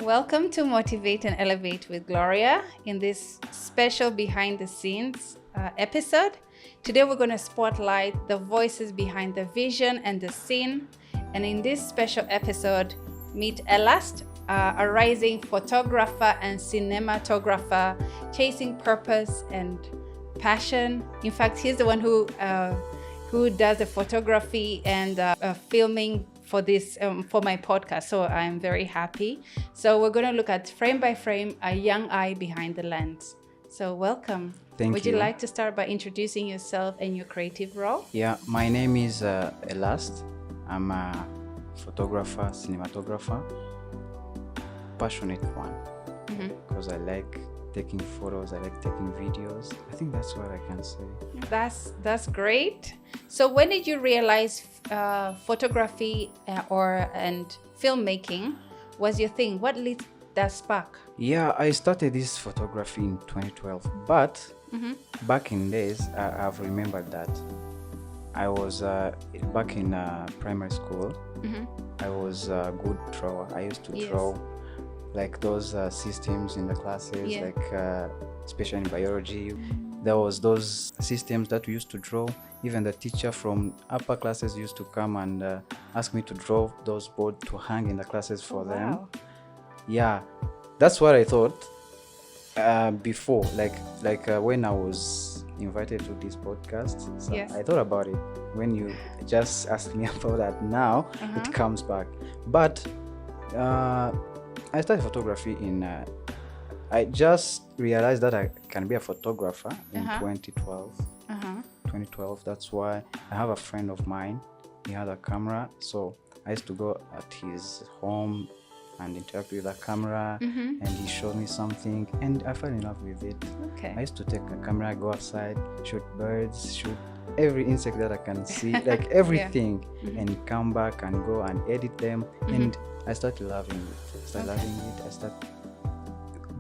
Welcome to Motivate and Elevate with Gloria in this special behind the scenes episode. Today we're going to spotlight the voices behind the vision and the scene. And in this special episode, meet Ellaste, a rising photographer and cinematographer chasing purpose and passion. In fact, he's the one who does the photography and filming for this for my podcast, so I'm very happy. So we're going to look at frame by frame a young eye behind the lens. So welcome. Would you like to start by introducing yourself and your creative role? Yeah, my name is Ellaste. I'm a photographer, cinematographer, passionate one, because I like taking photos, I like taking videos. I think that's what I can say. That's great. So when did you realize photography and filmmaking was your thing? What lit that spark? Yeah, I started this photography in 2012, but back in days, I've remembered that I was back in primary school. I was a good drawer. I used to draw like those systems in the classes, like especially in biology. There was those systems that we used to draw. Even the teacher from upper classes used to come and ask me to draw those boards to hang in the classes for them. Wow. Yeah, that's what I thought before, like when I was invited to this podcast. So I thought about it. When you just asked me about that, now it comes back. But I started photography in I just realized that I can be a photographer in 2012. 2012, that's why I have a friend of mine. He had a camera, so I used to go at his home and interact with the camera, and he showed me something, and I fell in love with it. I used to take a camera, go outside, shoot birds, shoot every insect that I can see, like everything, and come back and go and edit them, and I started loving it.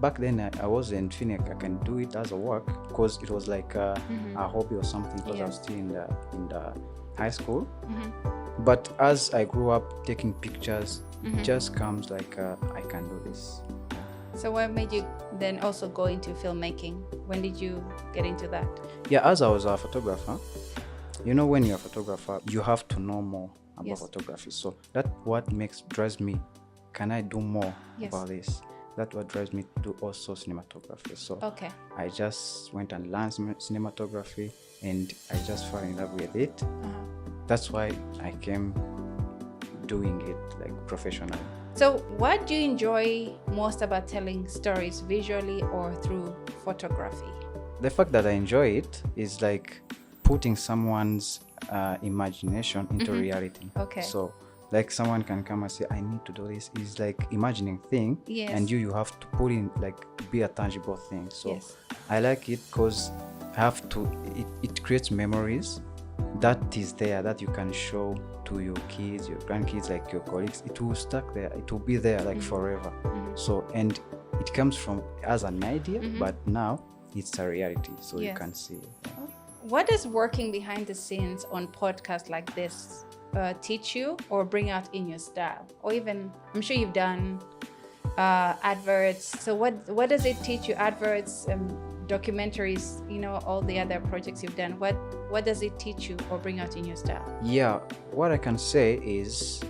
Back then I wasn't feeling like I can do it as a work, because it was like a hobby or something, because I was still in the high school. But as I grew up, taking pictures, it just comes like I can do this. So what made you then also go into filmmaking? When did you get into that? Yeah, as I was a photographer, when you're a photographer, you have to know more about photography. So that's what drives me. Can I do more about this? That's what drives me to do also cinematography. So I just went and learned cinematography, and I just fell in love with it. That's why I came doing it like professionally. So what do you enjoy most about telling stories visually or through photography? The fact that I enjoy it is like putting someone's imagination into reality. So like someone can come and say, I need to do this. It's like imagining thing, and you have to put in like be a tangible thing. So I like it because it creates memories that is there, that you can show to your kids, your grandkids, like your colleagues. It will stuck there, it will be there like forever. So, and it comes from as an idea, but now it's a reality, so you can see it. What does working behind the scenes on podcasts like this teach you or bring out in your style? Or even, I'm sure you've done adverts. So what does it teach you? Adverts, documentaries, all the other projects you've done. What does it teach you or bring out in your style? Yeah, what I can say is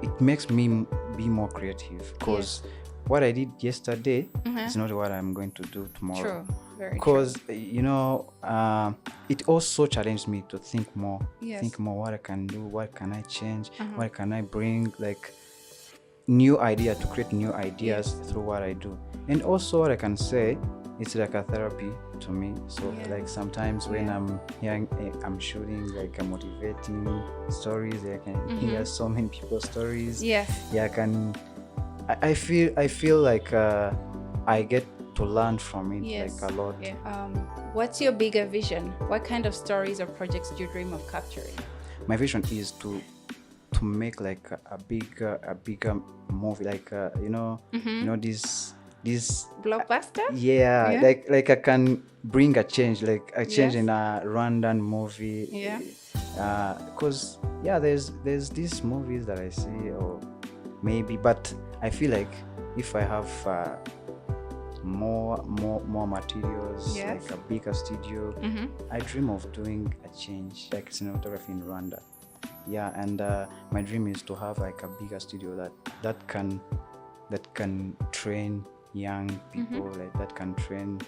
it makes me be more creative, because what I did yesterday is not what I'm going to do tomorrow. True. Very because it also challenged me to think more, what I can do, what can I change, what can I bring, like new idea, to create new ideas through what I do. And also what I can say, it's like a therapy to me. So like sometimes when I'm shooting like a motivating stories, I can hear so many people's stories. I feel like I get to learn from it like a lot. What's your bigger vision? What kind of stories or projects do you dream of capturing? My vision is to make like a bigger movie, like this blockbuster. Like I can bring a change, like a change in a Rwandan movie. Because there's these movies that I see, or maybe. But I feel like if I have more materials, like a bigger studio, I dream of doing a change like cinematography in Rwanda. Yeah, and my dream is to have like a bigger studio that can train young people, like that can train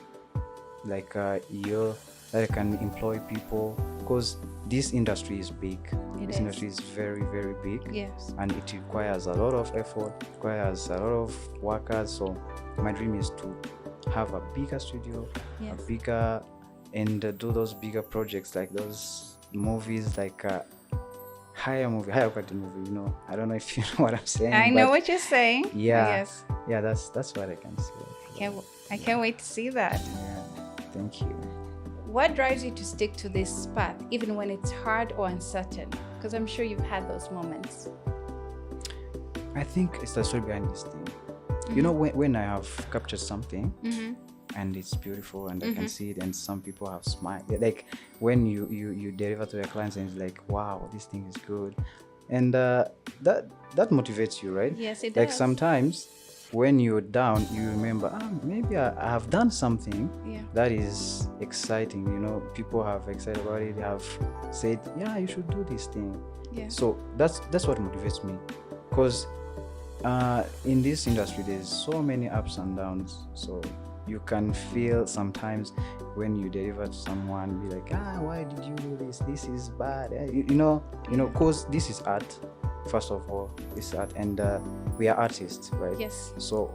like that can employ people, because this industry is big. Industry is very, very big. Yes. And it requires a lot of effort, requires a lot of workers. So my dream is to have a bigger studio, a bigger, and do those bigger projects, like those movies, like higher quality movie, I don't know if you know what I'm saying. I know what you're saying. Yes. Yeah, that's what I can say. I can't wait to see that. Yeah, thank you. What drives you to stick to this path, even when it's hard or uncertain? Because I'm sure you've had those moments. I think it's the story behind this thing. When I have captured something, and it's beautiful, and I can see it, and some people have smiled. Like when you deliver to your clients, and it's like, wow, this thing is good, and that motivates you, right? Yes, it does. Like sometimes when you're down, you remember, maybe I have done something that is exciting. People have excited about it. They have said, yeah, you should do this thing. Yeah. So that's what motivates me, because in this industry there's so many ups and downs. So you can feel sometimes when you deliver to someone, be like, why did you do this? This is bad. Because this is art. First of all, this art, and we are artists, right? Yes. So,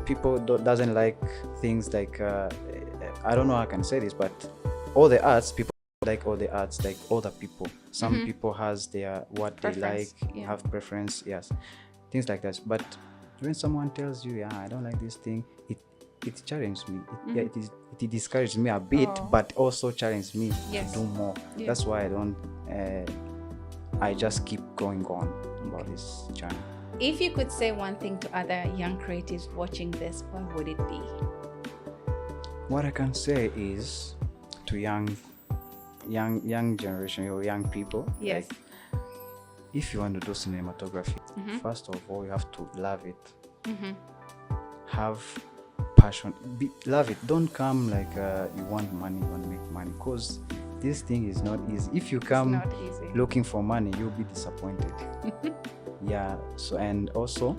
people doesn't like things like I don't know how I can say this, but all the arts, people like all the arts, like other people. Some people has their what preference. They like, have preference, yes, things like that. But when someone tells you, I don't like this thing, it challenges me. It discourages me a bit, but also challenges me to do more. Yeah. That's why I just keep going on about this journey. If you could say one thing to other young creatives watching this, what would it be? What I can say is to young generation or young people, yes, like, if you want to do cinematography, first of all, you have to love it. Have passion. Love it. Don't come like you want money, you want to make money, because this thing is not easy. If you come looking for money, you'll be disappointed. Yeah. So, and also,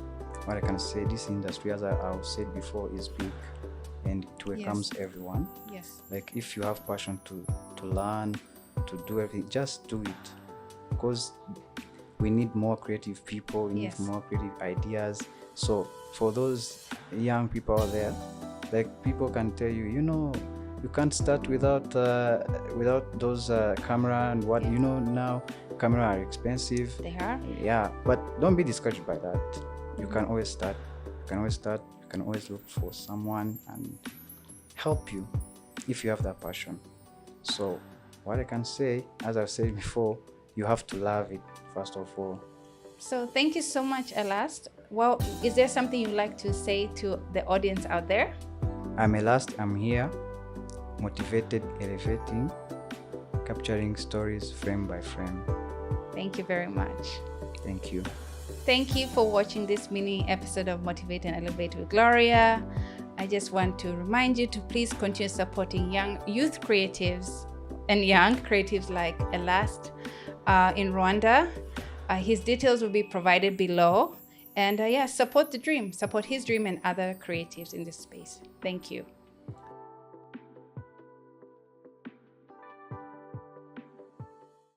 what I can say, this industry, as I said before, is big, and it welcomes everyone. Yes. Like if you have passion to learn, to do everything, just do it, because we need more creative people. We need more creative ideas. So for those young people out there, like, people can tell you, you can't start without those camera and what now camera are expensive. They are. Yeah, but don't be discouraged by that. You can always start. You can always look for someone and help you if you have that passion. So what I can say, as I've said before, you have to love it first of all. So thank you so much, Ellaste. Well, is there something you'd like to say to the audience out there? I'm Ellaste. I'm here, motivated, elevating, capturing stories frame by frame. Thank you very much. Thank you. Thank you for watching this mini episode of Motivate and Elevate with Gloria. I just want to remind you to please continue supporting young youth creatives and young creatives like Ellaste in Rwanda. His details will be provided below. And support the dream, support his dream and other creatives in this space. Thank you.